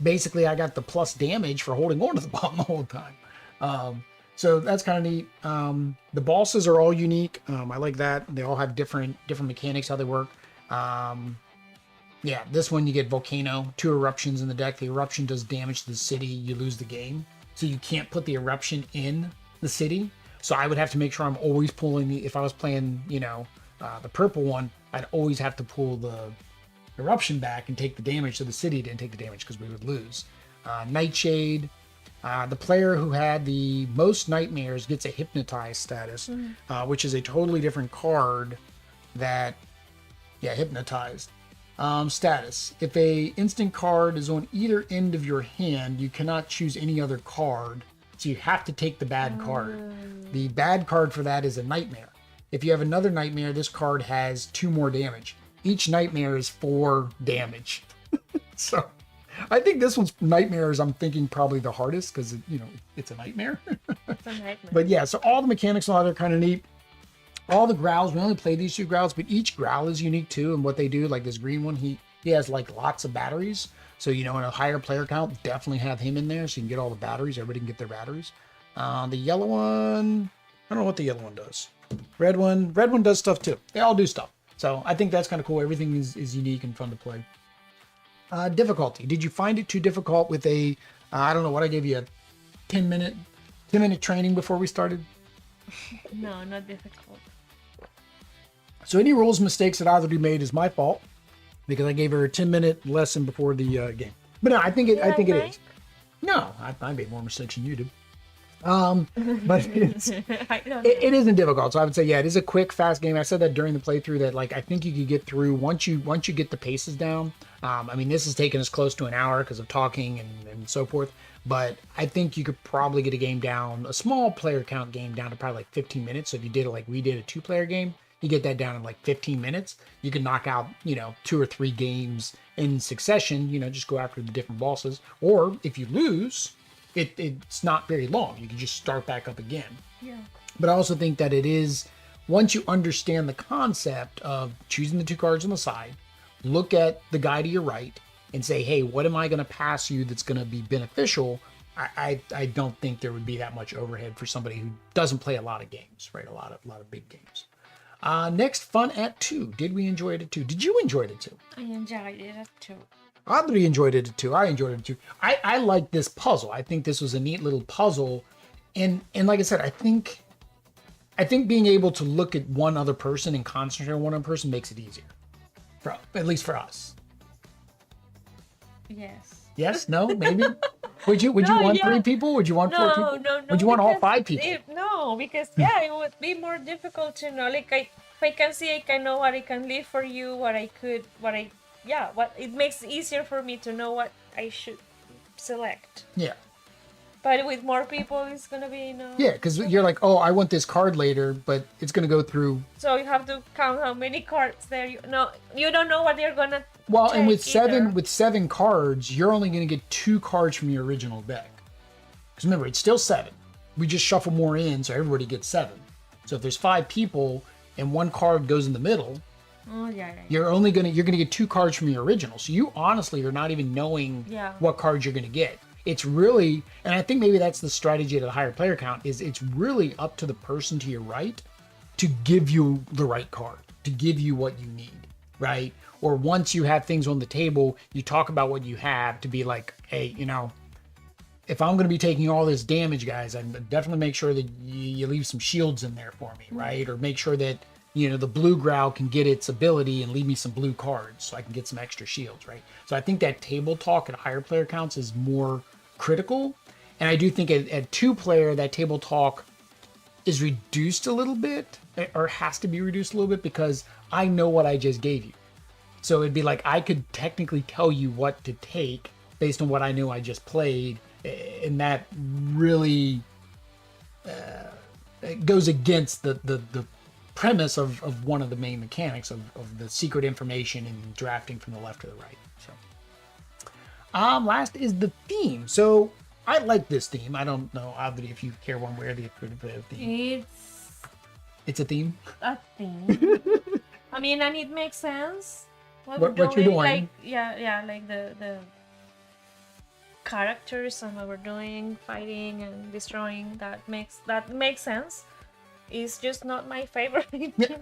basically I got the plus damage for holding on to the bomb the whole time. So that's kind of neat. The bosses are all unique. I like that. They all have different mechanics, how they work. Yeah, this one you get Volcano, 2 eruptions in the deck. The eruption does damage to the city. You lose the game. So you can't put the eruption in the city. So I would have to make sure I'm always pulling if I was playing, the purple one, I'd always have to pull the eruption back and take the damage so the city didn't take the damage because we would lose. Nightshade. The player who had the most nightmares gets a hypnotized status, which is a totally different card that, yeah, hypnotized. Status. If a instant card is on either end of your hand, you cannot choose any other card, so you have to take the bad card. The bad card for that is a nightmare. If you have another nightmare, this card has 2 more damage. Each nightmare is 4 damage. So I think this one's nightmares, I'm thinking probably the hardest because, it's a nightmare. It's a nightmare. But yeah, so all the mechanics and all that are kind of neat. All the growls, we only play these 2 growls, but each growl is unique too. And what they do, like this green one, he has like lots of batteries. So, in a higher player count, definitely have him in there so you can get all the batteries. Everybody can get their batteries. The yellow one, I don't know what the yellow one does. Red one does stuff too. They all do stuff. So I think that's kind of cool. Everything is unique and fun to play. Difficulty. Did you find it too difficult with I don't know what I gave you, a 10-minute training before we started? No, not difficult. So any rules mistakes that either of you made is my fault because I gave her a 10-minute lesson before the game. But no, I think it is. No, I made more mistakes than you did. But it isn't difficult. So I would say, yeah, it is a quick, fast game. I said that during the playthrough that I think you could get through once you get the paces down. This has taken us close to an hour because of talking and so forth. But I think you could probably get a small player count game down to probably like 15 minutes. So if you did it like we did, a 2-player game, you get that down in like 15 minutes. You can knock out, 2 or 3 games in succession, just go after the different bosses. Or if you lose, it's not very long. You can just start back up again. Yeah. But I also think that it is, once you understand the concept of choosing the 2 cards on the side, look at the guy to your right and say, hey, what am I going to pass you that's going to be beneficial? I don't think there would be that much overhead for somebody who doesn't play a lot of games, right? A lot of big games. Next, fun at 2. Did we enjoy it at 2? Did you enjoy it at 2? I enjoyed it at 2. Audrey enjoyed it too. I enjoyed it too. I like this puzzle. I think this was a neat little puzzle. And like I said, I think being able to look at one other person and concentrate on one other person makes it easier. At least for us. Yes. Yes? No? Maybe? Would you want 3 people? Would you want 4 people? No. Would you want all 5 people? Because it would be more difficult to know. Like if I can see, I can know what I can leave for you, what it makes it easier for me to know what I should select. Yeah. But with more people, it's gonna be Yeah, because you're like, oh, I want this card later, but it's gonna go through. So you have to count how many cards there. You don't know what they're gonna. Well, and with 7 cards, you're only gonna get 2 cards from your original deck. Because remember, it's still 7. We just shuffle more in, so everybody gets 7. So if there's 5 people and 1 card goes in the middle. Oh yeah. You're gonna get 2 cards from your original. So you honestly are not even knowing what cards you're gonna get. It's really, and I think maybe that's the strategy at a higher player count, is it's really up to the person to your right to give you the right card, to give you what you need, right? Or once you have things on the table, you talk about what you have to be like, hey, if I'm going to be taking all this damage, guys, I definitely make sure that you leave some shields in there for me, right? Or make sure that the blue growl can get its ability and leave me some blue cards so I can get some extra shields, right? So I think that table talk at higher player counts is more critical. And I do think at 2-player, that table talk is reduced a little bit, or has to be reduced a little bit, because I know what I just gave you. So it'd be like, I could technically tell you what to take based on what I knew I just played. And that really goes against the premise of one of the main mechanics of the secret information and drafting from the left to the right. So last is the theme. So I like this theme. I don't know, Audrey, if you care one way or the other theme. It's a theme. A theme. And it makes sense. What you're doing? Like like the characters and what we're doing, fighting and destroying. That makes sense. It's just not my favorite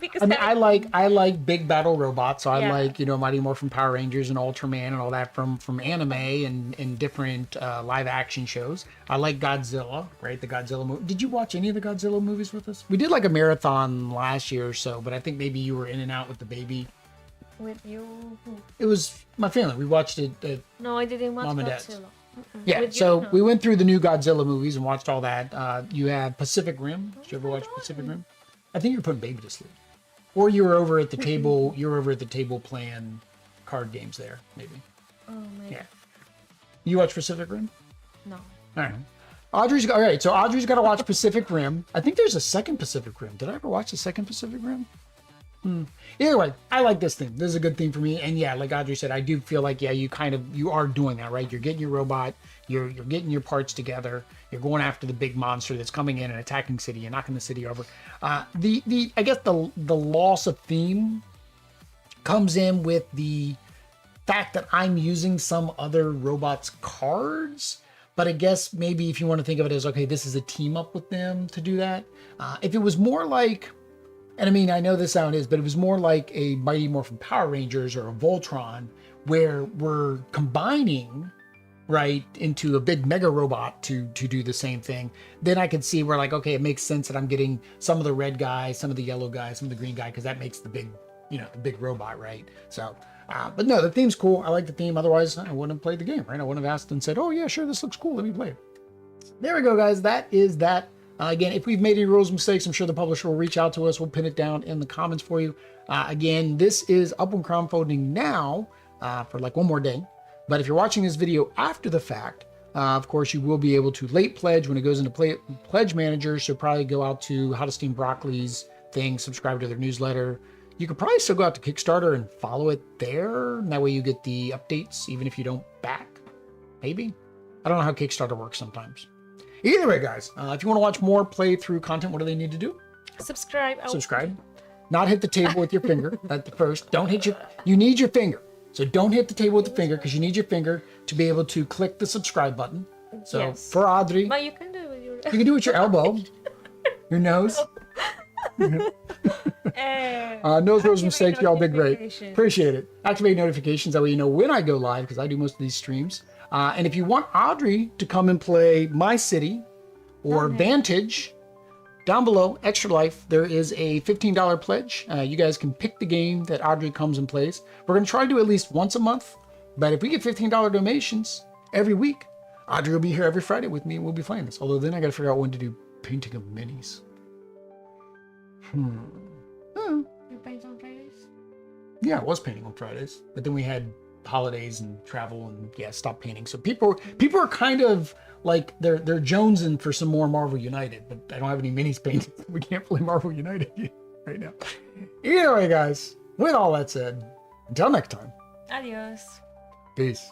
because I like big battle robots. So I like Mighty Morphin Power Rangers and Ultraman and all that from anime and different live action shows. I like Godzilla, right? The Godzilla movie. Did you watch any of the Godzilla movies with us? We did like a marathon last year or so, but I think maybe you were in and out with the baby. With you? It was my family. We watched it. No, I didn't watch Mom and Godzilla. Dad's. Yeah, With you, so no. we went through the new Godzilla movies and watched all that. You have Pacific Rim. Did you ever watch Pacific Rim? I think you're putting baby to sleep. Or you were over at the table. You were over at the table playing card games there, maybe. Oh man. Yeah. You watch Pacific Rim? No. All right. All right. So Audrey's got to watch Pacific Rim. I think there's a second Pacific Rim. Did I ever watch the second Pacific Rim? Either way, I like this theme. This is a good theme for me. And yeah, like Audrey said, I do feel like, yeah, you are doing that, right? You're getting your robot, you're getting your parts together, you're going after the big monster that's coming in and attacking city, you're knocking the city over. I guess the loss of theme comes in with the fact that I'm using some other robot's cards. But I guess maybe if you want to think of it as, okay, this is a team up with them to do that. If it was more like, and I mean, I know this sound is, but it was more like a Mighty Morphin Power Rangers or a Voltron, where we're combining, right, into a big mega robot to do the same thing. Then I could see where, like, okay, it makes sense that I'm getting some of the red guy, some of the yellow guy, some of the green guy, because that makes the big, the big robot, right? So, but no, the theme's cool. I like the theme. Otherwise, I wouldn't have played the game, right? I wouldn't have asked and said, oh yeah, sure, this looks cool. Let me play it. There we go, guys. That is that. Again, if we've made any rules mistakes, I'm sure the publisher will reach out to us. We'll pin it down in the comments for you. Again, this is up on crowdfunding now for like one more day. But if you're watching this video after the fact, of course, you will be able to late pledge when it goes into Pledge Manager. So probably go out to How to Steam Broccoli's thing, subscribe to their newsletter. You could probably still go out to Kickstarter and follow it there. And that way you get the updates, even if you don't back. Maybe. I don't know how Kickstarter works sometimes. Either way, guys, if you want to watch more playthrough content, what do they need to do? Subscribe. Oh. Subscribe. Not hit the table with your finger at the first. Don't hit you need your finger. So don't hit the table with the finger, because you need your finger to be able to click the subscribe button. So Yes. for Audrey, But you can do it with your. you can do it with your elbow, your nose. Nose rose mistakes, y'all did great. notifications. Appreciate it. Activate notifications, that way you know when I go live, because I do most of these streams. And if you want Audrey to come and play My City or Vantage, down below, Extra Life, there is a $15 pledge. You guys can pick the game that Audrey comes and plays. We're going to try to do at least once a month, but if we get $15 donations every week, Audrey will be here every Friday with me and we'll be playing this. Although then I got to figure out when to do painting of minis. You paint on Fridays? Yeah, I was painting on Fridays, but then we had holidays and travel and stopped painting. So people are kind of like they're jonesing for some more Marvel United, but I don't have any minis painted. We can't play Marvel United right now. Either way, guys, with all that said, until next time. Adios. Peace.